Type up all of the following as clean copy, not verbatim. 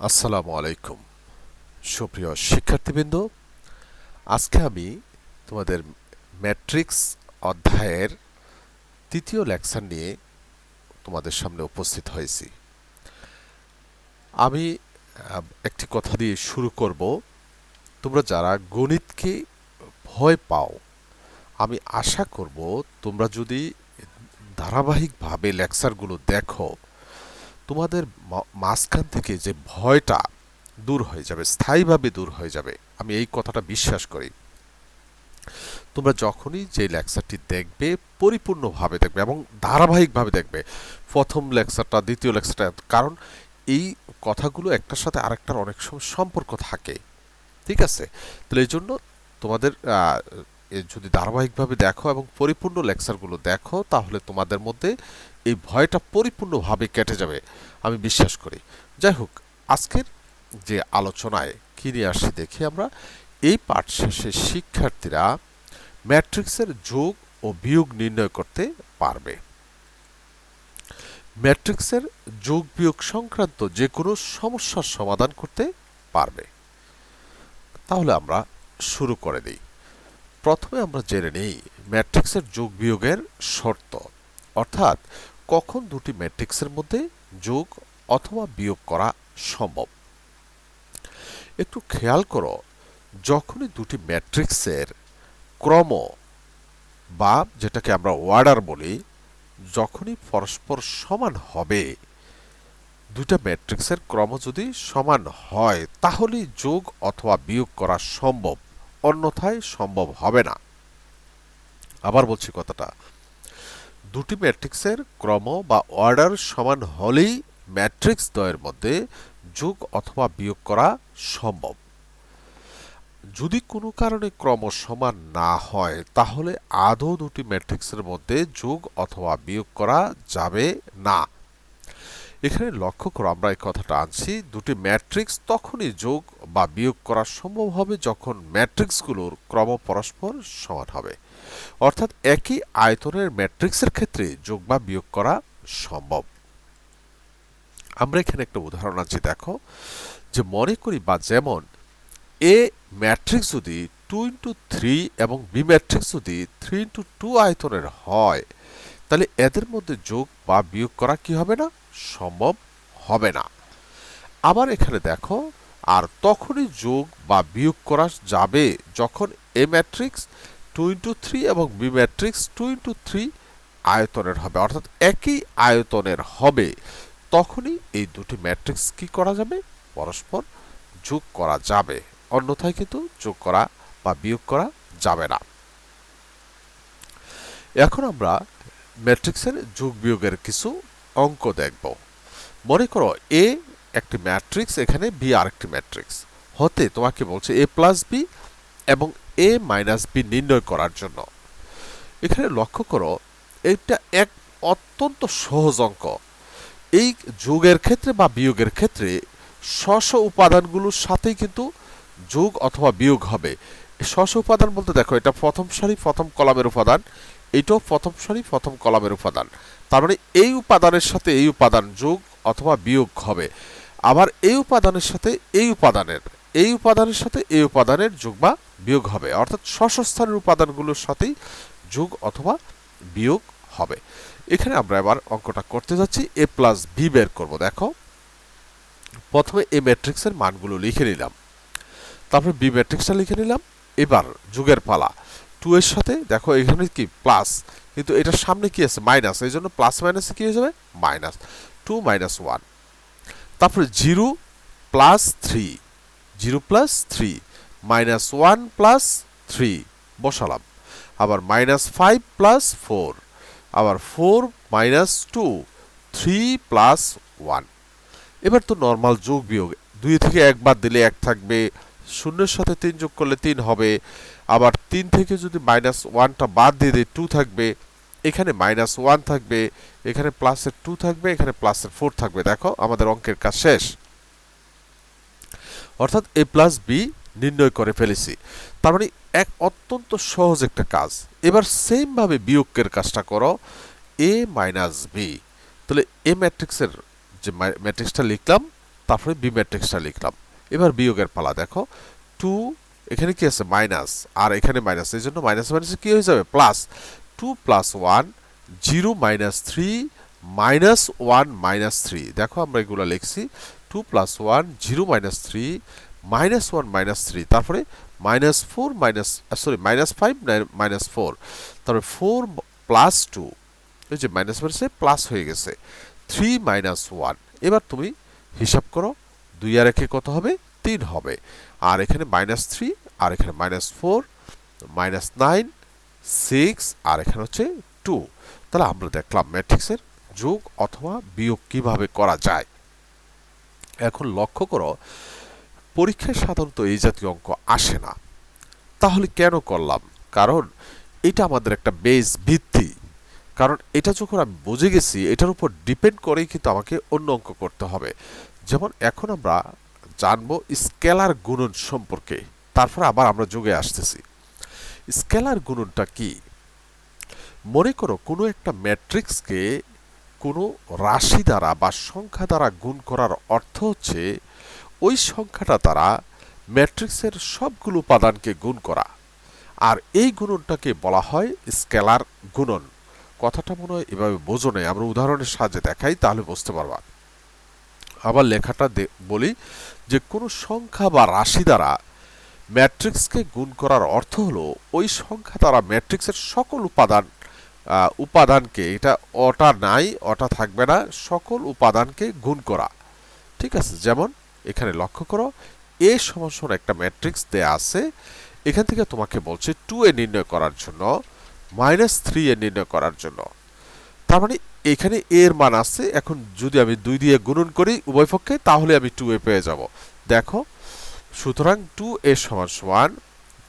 আসসালামু আলাইকুম সুপ্রিয় শিক্ষার্থীবৃন্দ, আজকে আমি তোমাদের ম্যাট্রিক্স অধ্যায়ের তৃতীয় লেকচার নিয়ে তোমাদের সামনে উপস্থিত হয়েছি। আমি একটি কথা দিয়ে শুরু করব। তোমরা যারা গণিতকে ভয় পাও, আমি আশা করব তোমরা যদি ধারাবাহিকভাবে লেকচারগুলো দেখো, তোমাদের মাঝখান থেকে যে ভয়টা দূর হয়ে যাবে, স্থায়ীভাবে দূর হয়ে যাবে। আমি এই কথাটা বিশ্বাস করি। তোমরা যখনই যে লেকচারটি দেখবে, পরিপূর্ণভাবে দেখবে এবং ধারাবাহিকভাবে দেখবে, প্রথম লেকচারটা, দ্বিতীয় লেকচারটা, কারণ এই কথাগুলো একটার সাথে আরেকটার অনেক সময় সম্পর্ক থাকে। ঠিক আছে? তাহলে এই জন্য তোমাদের যদি ধারাবাহিকভাবে দেখো এবং পরিপূর্ণ লেকচারগুলো দেখো, তাহলে তোমাদের মধ্যে এই ভয়টা পরিপূর্ণভাবে কেটে যাবে, আমি বিশ্বাস করি। যাই হোক, আজকের যে আলোচনায় কি নিয়ে আসছি দেখি আমরা। এই পাঠ শেষে শিক্ষার্থীরা ম্যাট্রিক্সের যোগ ও বিয়োগ নির্ণয় করতে পারবে। ম্যাট্রিক্সের যোগ বিয়োগ সংক্রান্ত যে কোনো সমস্যার সমাধান করতে পারবে। তাহলে আমরা শুরু করে দিই। প্রথমে আমরা জেনে নিই ম্যাট্রিক্সের যোগ বিয়োগের শর্ত, অর্থাৎ কখন দুটি ম্যাট্রিক্সের মধ্যে যোগ অথবা বিয়োগ করা সম্ভব। একটু খেয়াল করো, যখনই দুটি ম্যাট্রিক্সের ক্রম বা যেটাকে আমরা অর্ডার বলি, যখনই পরস্পর সমান হবে, দুইটা ম্যাট্রিক্সের ক্রম যদি সমান হয়, তাহলেই যোগ অথবা বিয়োগ করা সম্ভব, অন্যথায় সম্ভব হবে না। আবার বলছি কথাটা, দুটি ম্যাট্রিক্সের ক্রম বা অর্ডার সমান হলেই ম্যাট্রিক্স দ্বয়ের মধ্যে যোগ অথবা বিয়োগ করা সম্ভব। যদি কোনো কারণে ক্রম সমান না হয়, তাহলে আদৌ দুটি ম্যাট্রিক্সের মধ্যে যোগ অথবা বিয়োগ করা যাবে না। এখানে লক্ষ্য করো, আমরা এই কথাটা আনছি, দুটি ম্যাট্রিক্স তখনই যোগ বা বিয়োগ করা সম্ভব হবে যখন ম্যাট্রিক্সগুলোর ক্রম পরস্পর সমান হবে, অর্থাৎ একই আয়তনের ম্যাট্রিক্সের ক্ষেত্রে যোগ বা বিয়োগ করা সম্ভব। আমরা এখানে একটা উদাহরণ আনছি, দেখো, যে মনে করি বা যেমন এ ম্যাট্রিক্স যদি 2x3 এবং বি ম্যাট্রিক্স যদি 3x2 আয়তনের হয়, তাহলে এদের মধ্যে যোগ বা বিয়োগ করা কি হবে না? সম্ভব হবে না। আবার এখানে দেখো, আর তখনই যোগ বা বিয়োগ করা যাবে যখন এ ম্যাট্রিক্স 2x3 এবং বি ম্যাট্রিক্স 2x3 আয়তনের হবে, অর্থাৎ একই আয়তনের হবে। তখনই এই দুটি ম্যাট্রিক্স কি করা যাবে? পরস্পর যোগ করা যাবে, অন্যথায় কিন্তু যোগ করা বা বিয়োগ করা যাবে না। এখন আমরা ম্যাট্রিক্সের যোগ বিয়োগের কিছু অঙ্ক দেখব। মনে করো এ একটি ম্যাট্রিক্স, এখানে বি আরেকটি ম্যাট্রিক্স হতে তোমাকে বলছে এ প্লাস বি এবং এ মাইনাস বি নির্ণয় করার জন্য। এখানে লক্ষ্য করো, এটা এক অত্যন্ত সহজ অঙ্ক। এই যোগের ক্ষেত্রে বা বিয়োগের ক্ষেত্রে স্ব উপাদানগুলোর সাথেই কিন্তু যোগ অথবা বিয়োগ হবে। স্ব উপাদান বলতে দেখো, এটা প্রথম সারি প্রথম কলামের উপাদান, এটাও প্রথম সারি প্রথম কলামের উপাদান। তার মানে এই উপাদানের সাথে এই উপাদান যোগ অথবা বিয়োগ হবে। আবার এই উপাদানের সাথে এই উপাদানের, এই উপাদানের সাথে এই উপাদানের যোগ বা বিয়োগ হবে, অর্থাৎ স্থানের উপাদানগুলোর সাথেই যোগ অথবা বিয়োগ হবে। এখানে আমরা এবার অঙ্কটা করতে যাচ্ছি, এ প্লাস বি বের করব। দেখো, প্রথমে এ ম্যাট্রিক্সের মানগুলো লিখে নিলাম, তারপরে বি ম্যাট্রিক্সটা লিখে নিলাম। এবার যোগের পালা। 2 এর সাথে দেখো এখানে কি প্লাস, কিন্তু এটার সামনে কি আছে? মাইনাস, এই জন্য প্লাস মাইনাসে কি হয়ে যাবে? মাইনাস। 2 - 1। তারপরে 0 + 3, 0 + 3, -1 + 3 বসালাম। আবার -5 + 4, আবার 4 - 2, 3 + 1। এবার তো নরমাল যোগ বিয়োগ, 2 থেকে 1 বাদ দিলে 1 থাকবে, শূন্যের সাথে 3 যোগ করলে 3 হবে। আবার 3 থেকে যদি -1টা বাদ দিয়ে দিই 2 থাকবে, এখানে -1 থাকবে, এখানে প্লাসের 2 থাকবে, এখানে প্লাসের 4 থাকবে। দেখো, আমাদের অঙ্কের কাজ শেষ, অর্থাৎ এ প্লাস বি নির্ণয় করে ফেলেছি। তার মানে এক অত্যন্ত সহজ একটা কাজ। এবার সেম ভাবে বিয়োগের কাজটা করো, এ মাইনাস বি। তাহলে এ ম্যাট্রিক্সের যে ম্যাট্রিক্সটা লিখলাম, তারপরে বি ম্যাট্রিক্সটা লিখলাম। এবার বিয়োগের পালা। দেখো 2 এখানে কি আছে মাইনাস, আর এখানে মাইনাস, এই জন্য মাইনাস মাইনাসে কি হয়ে যাবে প্লাস। 2 + 1 0 - 3 -1 - 3। দেখো আমরা এগুলো লিখছি 2 + 1 0 - 3 -1 - 3, তারপরে -4 -5 -4, তারপরে 4 + 2, এই যে মাইনাস মাইনাসে প্লাস হয়ে গেছে 3 - 1। এবার তুমি হিসাব করো 2 আর 1 কত হবে 3 হবে, আর এখানে -3, আর এখানে -4 -9 6, আর এখানে হচ্ছে 2। তাহলে আমরা দেখলাম ম্যাট্রিক্সের যোগ অথবা বিয়োগ কিভাবে করা যায়। এখন লক্ষ্য করো পরীক্ষায় সাধারণত এই জাতীয় অঙ্ক আসে না। তাহলে কেন করলাম? কারণ এটা আমাদের একটা বেস ভিত্তি। কারণ এটা যখন আমি বুঝে গেছি এটার উপর ডিপেন্ড করেই কিন্তু আমাকে অন্য অঙ্ক করতে হবে। যেমন এখন আমরা জানবো স্কেলার গুণন সম্পর্কে, তারপর আবার আমরা যোগে আসতেছি। স্কেলার গুণনটা কি? মনে করো কোনো একটা ম্যাট্রিক্সকে কোনো রাশি দ্বারা বা সংখ্যা দ্বারা গুণ করার অর্থ হচ্ছে ওই সংখ্যাটা দ্বারা ম্যাট্রিক্সের সবগুলো উপাদানকে গুণ করা, আর এই গুণনটাকে বলা হয় স্কেলার গুণন। কথাটা মনে হয় এভাবে বোঝো নাই, আমরা উদাহরণের সাহায্যে দেখাই তাহলে বুঝতে পারবা। আবার লেখাটা বলি যে কোনো সংখ্যা বা রাশি দ্বারা ম্যাট্রিক্সকে গুণ করার অর্থ হলো ওই সংখ্যা দ্বারা ম্যাট্রিক্সের সকল উপাদানকে, এটা অটা নাই, অটা থাকবে না, সকল উপাদানকে গুণ করা। ঠিক আছে, যেমন এখানে লক্ষ্য করো এ সমান একটা ম্যাট্রিক্স দেয়া আছে, এখান থেকে তোমাকে বলছে 2a নির্ণয় করার জন্য, -3a নির্ণয় করার জন্য। তার মানে এখানে a এর মান আছে, এখন যদি আমি 2 দিয়ে গুণন করি উভয় পক্ষে তাহলে আমি 2a পেয়ে যাব। দেখো সুতরাং 2a =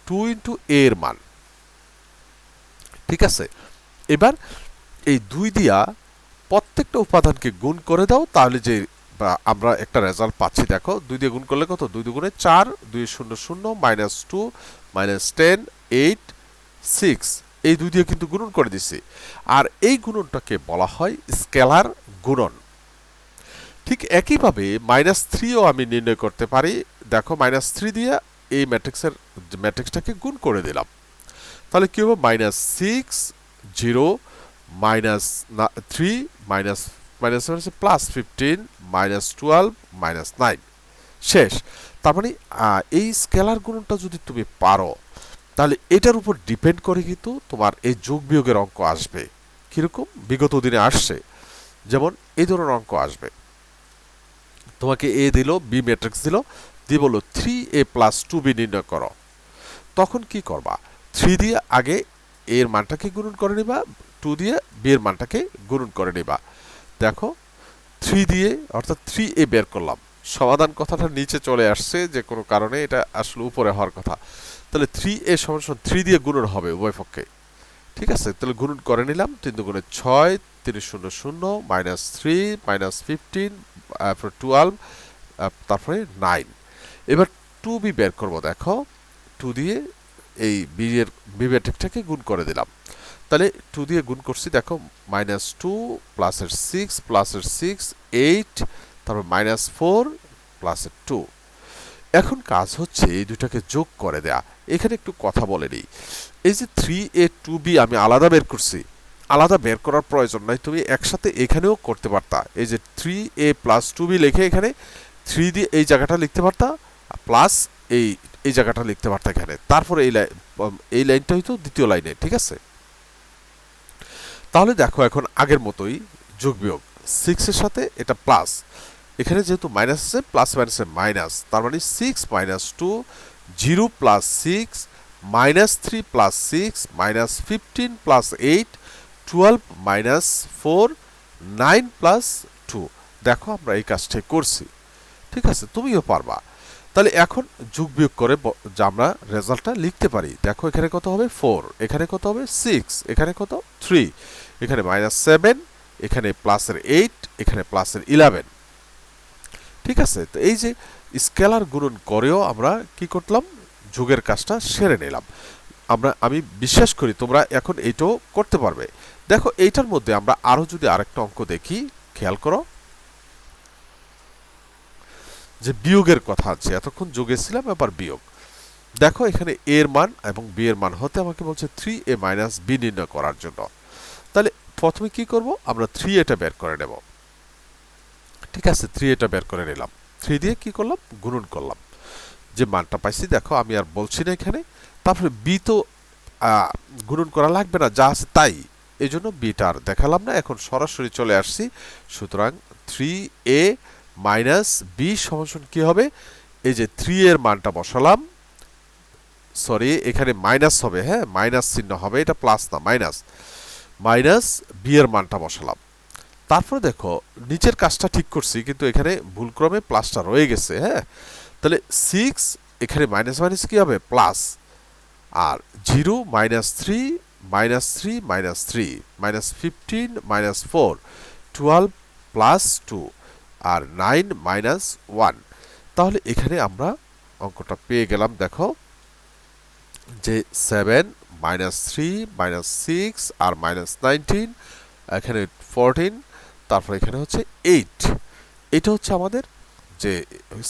2 × a এর মান। ঠিক আছে, এবার এই 2 দিয়া প্রত্যেকটা উপাদানকে গুণ করে দাও, তাহলে যে আমরা একটা রেজাল্ট পাচ্ছি। দেখো 2 দিয়ে গুণ করলে কত, 2 দুগুণে 4, 2 0 0 -2 -10 8 6, এই 2 দিয়ে কিন্তু গুণন করে দিছি। আর এই গুণনটাকে বলা হয় স্কেলার গুণন। ঠিক একইভাবে -3ও আমি নির্ণয় করতে পারি। দেখো -3 দিয়ে এই ম্যাট্রিক্সটাকে গুণ করে দিলাম, তাহলে কি হবে -6 0 -3 +15 -12 -9 শেষ। তার মানে এই স্কেলার গুণনটা যদি তুমি পারো তাহলে এটার উপর ডিপেন্ড করে কিন্তু তোমার এই যোগ বিয়োগের অঙ্ক আসবে। কিরকম বিগত দিনে আসছে, যেমন এই ধরনের অঙ্ক আসবে। তোমাকে এ দিল, বি ম্যাট্রিক্স দিল, দিয়ে বললো 3a + 2b নির্ণয় করো। তখন কি করবা, 3 দিয়ে আগে a এর মানটাকে গুণন করে নিবা, 2 দিয়ে b এর মানটাকে গুণন করে নিবা। দেখো 3 দিয়ে অর্থাৎ 3a বের করলাম, সমাধান কথাটা নিচে চলে আসছে যে কোনো কারণে, এটা আসলে উপরে হওয়ার কথা। তাহলে 3a = 3 দিয়ে গুণন হবে উভয় পক্ষে। ঠিক আছে, তাহলে গুণন করে নিলাম, 3 দুগুণে 6, 3 0 0 -3 -15 12 তারপরে 9। এবার 2b বের করব। দেখো 2 দিয়ে এই বি ম্যাট্রিক্সটাকে গুণ করে দিলাম, তাহলে 2 দিয়ে গুণ করছি। দেখো -2 +6 +6 8, তারপর -4 +2। এখন কাজ হচ্ছে এই দুটাকে যোগ করে দেয়া। এখানে একটু কথা বলে নিই, এই যে 3a 2b আমি আলাদা বের করছি, আলাদা বের করার প্রয়োজন নাই, তুমি একসাথে এখানেও করতে পারতা। এই যে 3a + 2b লিখে এখানে 3 দিয়ে এই জায়গাটা লিখতে পারতা, প্লাস এই জায়গাটা লিখতে পারতা এখানে, তারপরে এই লাইনটা হইতো দ্বিতীয় লাইনে। ঠিক আছে, তাহলে দেখো এখন আগের মতোই যোগ বিয়োগ, 6 এর সাথে এটা প্লাস, এখানে যেহেতু মাইনাস আছে প্লাস মাইনাসে মাইনাস, তার মানে 6 - 2 0 + 6 -3 + 6 -15 + 8 12 -4 9 + 2। দেখো আমরা এই কাজটাই করছি। ঠিক আছে, তুমিও পারবা। তাহলে এখন যোগ বিয়োগ করে আমরা রেজাল্টটা লিখতে পারি। দেখো এখানে কত হবে 4, এখানে কত হবে 6, এখানে কত 3, এখানে -7, এখানে +8, এখানে +11। ঠিক আছে, তো এই যে স্কেলার গুণন করেও আমরা কি করলাম, যোগের কাজটা সেরে নিলাম। আমি বিশ্বাস করি তোমরা এখন এইটাও করতে পারবে। দেখো এইটার মধ্যে আমরা আরো যদি আরেকটা অঙ্ক দেখি, খেয়াল করো। যে বিয়োগের কথা আছে, এতক্ষণ যোগে ছিলাম, এবার বিয়োগ। দেখো এখানে এ এর মান এবং বি এর মান হতে আমাকে বলছে 3a মাইনাস বি নির্ণয় করার জন্য। তাহলে প্রথমে কি করব, আমরা 3a বের করে নেব। ঠিক আছে, 3a বের করে নিলাম। 3 দিয়ে কি করলাম, গুণন করলাম। যে মানটা পাইছি দেখো, আমি আর বলছি না এখানে। তারপরে বি তো গুণন করা লাগবে না, যা আছে তাই, এই জন্য বিটা আর দেখালাম না, এখন সরাসরি চলে আসছি। সুতরাং 3a মাইনাস বি সমান কি হবে, এই যে 3 এর মানটা বসালাম, সরি এখানে মাইনাস হবে, হ্যাঁ মাইনাস চিহ্ন হবে, এটা প্লাস না মাইনাস, মাইনাস বি এর মানটা বসালাম। তারপরে দেখো নিচের কাজটা ঠিক করছি, কিন্তু এখানে ভুলক্রমে প্লাসটা রয়ে গেছে, হ্যাঁ। তাহলে 6 এখানে মাইনাস মাইনাস কি হবে, প্লাস, আর 0 minus 3 minus 3 minus 3 minus 15 minus 4 12 plus 2 আর 9 মাইনাস 1। তাহলে এখানে আমরা অঙ্কটা পেয়ে গেলাম, দেখো যে 7 মাইনাস 3 মাইনাস 6 আর মাইনাস 19, এখানে 14, তারপর এখানে হচ্ছে 8। এটা হচ্ছে আমাদের যে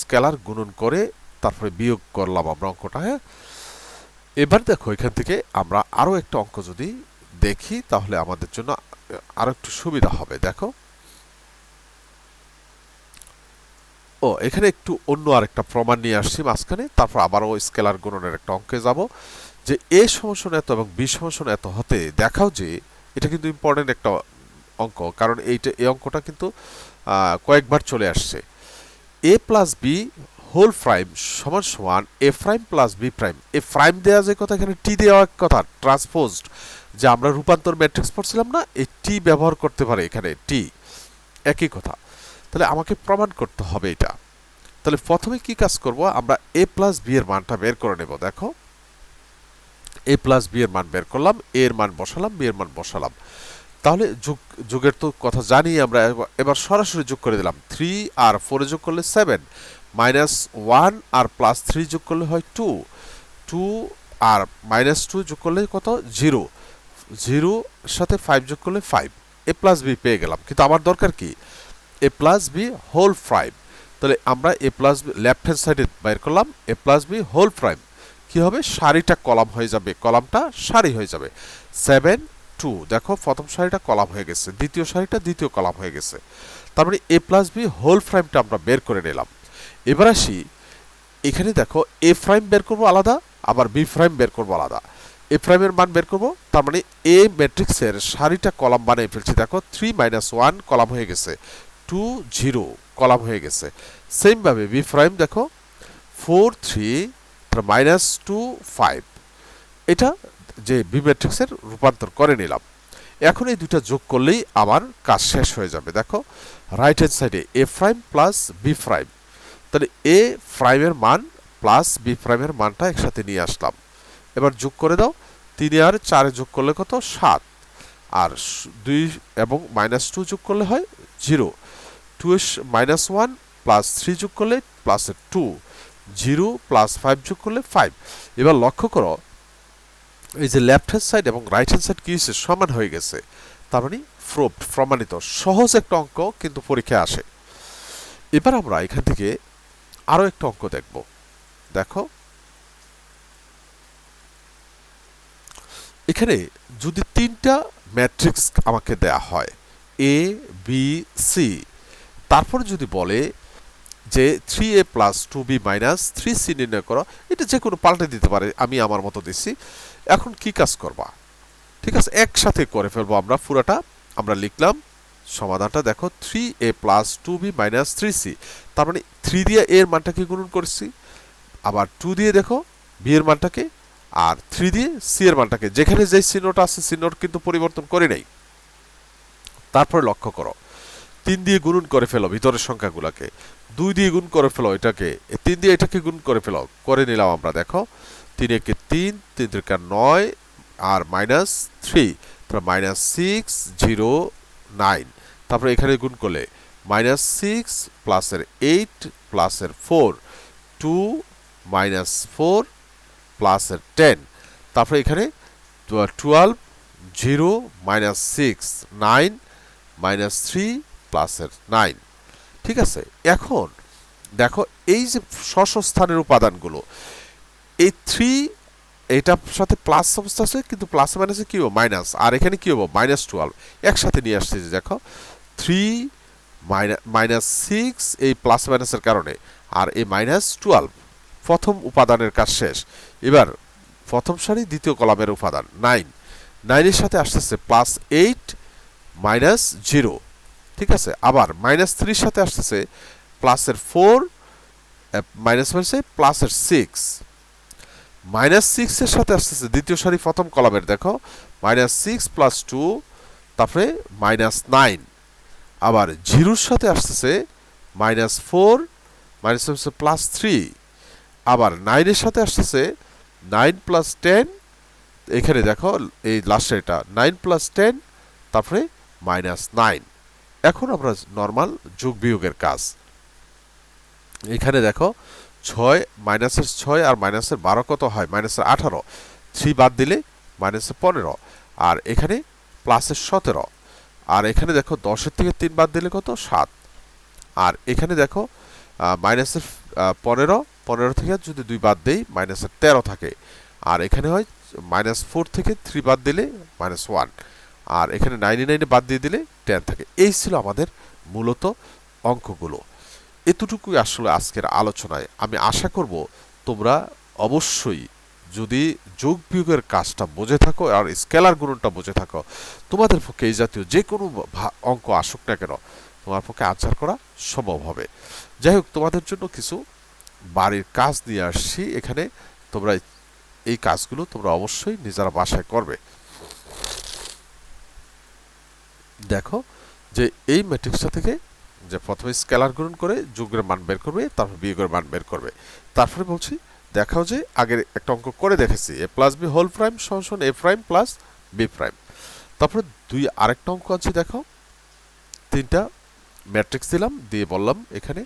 স্কেলার গুণন করে তারপরে বিয়োগ করলাম আমরা অঙ্কটা, হ্যাঁ। এবার দেখো এখান থেকে আমরা আরো একটা অঙ্ক যদি দেখি, তাহলে আমাদের জন্য আরো একটু সুবিধা হবে। দেখো ও এখানে একটু অন্য আরেকটা প্রমাণ নিয়ে আসছি মাঝখানে, তারপর আবারও স্কেলার গুণনের একটা অঙ্কে যাব। যে এ সমান এত এবং বি সমান এত হতে দেখাও যে, এটা কিন্তু ইম্পর্টেন্ট একটা অঙ্ক, কারণ এই অঙ্কটা কিন্তু কয়েকবার চলে আসছে। এ প্লাস বি হোল প্রাইম সমান সমান এ প্রাইম প্লাস বি প্রাইম। এ প্রাইম দেওয়া যে কথা, এখানে টি দেওয়া কথা, ট্রান্সপোজড, যে আমরা রূপান্তর ম্যাট্রিক্স পড়ছিলাম না, এই টি ব্যবহার করতে পারে এখানে, টি একই কথা। তাহলে আমাকে প্রমাণ করতে হবে এটা। তাহলে প্রথমে কি কাজ করব, আমরা এ প্লাস বি এর মানটা বের করে নেব। দেখো এ প্লাস বি এর মান বের করলাম, এ এর মান বসালাম, বি এর মান বসালাম। তাহলে যোগের তো কথা জানি আমরা, এবার সরাসরি যোগ করে দিলাম। 3 আর 4 যোগ করলে 7, মাইনাস 1 আর প্লাস 3 যোগ করলে হয় 2, 2 আর মাইনাস 2 যোগ করলে কত, 0, 0 সাথে 5 যোগ করলে 5। এ প্লাস বি পেয়ে গেলাম, কিন্তু আমার দরকার কি, এ প্লাস বি হোল প্রাইম। তাহলে আমরা এ প্লাস বি লেফট হ্যান্ড সাইডে বের করলাম, এ প্লাস বি হোল প্রাইম কি হবে, সারিটা কলাম হয়ে যাবে, কলামটা সারি হয়ে যাবে। 7 2, দেখো প্রথম সারিটা কলাম হয়ে গেছে, দ্বিতীয় সারিটা দ্বিতীয় কলাম হয়ে গেছে। তার মানে এ প্লাস বি হোল প্রাইমটা আমরা বের করে নিলাম। এবার আসি এখানে, দেখো এ প্রাইম বের করবো আলাদা, আবার বি প্রাইম বের করবো আলাদা। এ প্রাইমের মান বের করবো, তার মানে এ ম্যাট্রিক্সের সারিটা কলাম বানিয়ে ফেলছি। দেখো 3 মাইনাস 1 কলাম হয়ে গেছে, 2 0 কলাম হয়ে গেছে। সেম ভাবে বি প্রাইম দেখো 4 3 মাইনাস 2 5, এটা যে বি ম্যাট্রিক্সের রূপান্তর করে নিলাম। এখন এই দুটো যোগ করলেই আমার কাজ শেষ হয়ে যাবে। দেখো রাইট হ্যান্ড সাইডে এ প্রাইম প্লাস বি প্রাইম, তাহলে এ প্রাইমের মান প্লাস বি প্রাইমের মানটা একসাথে নিয়ে আসলাম। এবার যোগ করে দাও, 3 আর 4 যোগ করলে কত, 7, আর 2 এবং মাইনাস 2 যোগ করলে হয় 0, 2 মাইনাস 1 প্লাস 3 যোগ করলে প্লাস 2, 0 প্লাস 5 যোগ করলে 5। এবার লক্ষ্য করো এই যে লেফট হ্যান্ড সাইড এবং রাইট হ্যান্ড সাইড কি হয়েছে, সমান হয়ে গেছে। তার মানে প্রমাণিত। সহজ একটা অঙ্ক, কিন্তু পরীক্ষায় আসে। এবার আমরা এখান থেকে আরো একটা অঙ্ক দেখব। দেখো এখানে যদি তিনটা ম্যাট্রিক্স আমাকে দেয়া হয়, এ বি সি, তারপর যদি বলে যে 3a plus 2b minus 3c নির্ণয় করো, এটা যে কোনো পাল্টে দিতে পারে, আমি আমার মতো দিচ্ছি। এখন কি কাজ করবা, ঠিক আছে, একসাথে করে ফেলবো আমরা পুরাটা। আমরা লিখলাম সমাধানটা, দেখো 3a plus 2b minus 3c, তার মানে 3 দিয়ে এর মানটাকে গুণন করছি, আবার 2 দিয়ে দেখো b এর মানটাকে, আর 3 দিয়ে c এর মানটাকে, যেখানে যে চিহ্নটা আছে চিহ্নটা কিন্তু পরিবর্তন করে নেই। তারপরে লক্ষ্য করো 3 দিয়ে গুণন করে ফেলো ভিতরের সংখ্যাগুলোকে, 2 দিয়ে গুণ করে ফেলো এটাকে, 3 দিয়ে এটাকে গুণ করে ফেলো, করে নিলাম আমরা। দেখো 3 একে 3, 3 3 9 আর মাইনাস 3, তারপর মাইনাস 6 0 9, তারপরে এখানে গুণ করলে মাইনাস 6 প্লাসের 8 প্লাসের 4, 2 মাইনাস 4 প্লাসের 10, তারপরে এখানে 12 0 মাইনাস 6 9 মাইনাস 3 প্লাসের 9। ঠিক আছে, এখন দেখো এই যে স্ব স্থানের উপাদানগুলো, এই 3 এটার সাথে প্লাস অবস্থা আছে, কিন্তু প্লাস মাইনাসে কি হবে মাইনাস, আর এখানে কি হবে -12 একসাথে নিয়ে আসছে। যে দেখো 3 -6 এই প্লাস মাইনাসের কারণে, আর এই -12 প্রথম উপাদানের কাজ শেষ। এবার প্রথম সারি দ্বিতীয় কলামের উপাদান 9, 9 এর সাথে আসতেছে +8 -0, ঠিক আছে। আবার -3 সাথে আসতেছে প্লাসের 4 মাইনাস হয়েছে প্লাসের 6, -6 এর সাথে আসতেছে দ্বিতীয় সারি প্রথম কলামের, দেখো -6 + 2, তারপরে -9। আবার 0 এর সাথে আসতেছে -4 মাইনাস হচ্ছে +3। আবার 9 এর সাথে আসতেছে 9 + 10, এখানে দেখো এই লাস্টে এটা 9 + 10, তারপরে -9। এখন আমরা নরমাল যোগ বিয়োগের কাজ। এখানে দেখো 6 মাইনাসের 6 আর মাইনাসের 12 কত হয় -18, 3 বাদ দিলে -15, আর এখানে প্লাসের 17, আর এখানে দেখো 10-এর থেকে 3 বাদ দিলে কত 7, আর এখানে দেখো মাইনাসের 15, 15 থেকে যদি 2 বাদ দেই -13 থাকে, আর এখানে হয় -4 থেকে 3 বাদ দিলে -1, আর এখানে 99 বাদ দিয়ে দিলে 10 থাকে। এই ছিল আমাদের মূলত অঙ্কগুলো। এতটুকুই আসলে আজকের আলোচনায়। আমি আশা করব তোমরা অবশ্যই যদি যোগ বিয়োগের কাজটা বুঝে থাকো আর স্কেলার গুণনটা বুঝে থাকো, তোমাদের পক্ষে এই জাতীয় যে কোনো অঙ্ক আসুক না কেন তোমার পক্ষে আনসার করা সম্ভব হবে। যাই হোক, তোমাদের জন্য কিছু বাড়ির কাজ নিয়ে আসছি এখানে। তোমরা এই কাজগুলো তোমরা অবশ্যই নিজেরা বাসায় করবে। দেখো যে এই ম্যাট্রিক্সটা থেকে যে প্রথমে স্কেলার গুণন করে যোগের মান বের করবে, তারপর বিয়োগের মান বের করবে। তারপরে বলছি দেখাও যে আগের একটা অঙ্ক করে দেখেছি a + b হোল প্রাইম সমান a prime plus b prime. তারপরে আরেকটা অঙ্ক আছে, দেখো তিনটা ম্যাট্রিক্স দিলাম, দিয়ে বললাম এখানে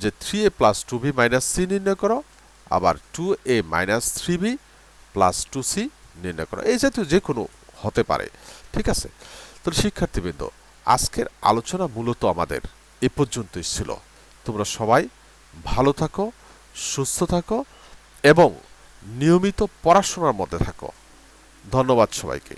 যে 3a + 2b - c নির্ণয় করো, আবার 2a - 3b + 2c নির্ণয় করো। এই জাতীয় যে কোনো হতে পারে, ঠিক আছে। তো শিক্ষার্থীবৃন্দ, আজকের আলোচনা মূলত আমাদের এ পর্যন্তই ছিল। তোমরা সবাই ভালো থাকো, সুস্থ থাকো এবং নিয়মিত পড়াশোনার মধ্যে থাকো। ধন্যবাদ সবাইকে।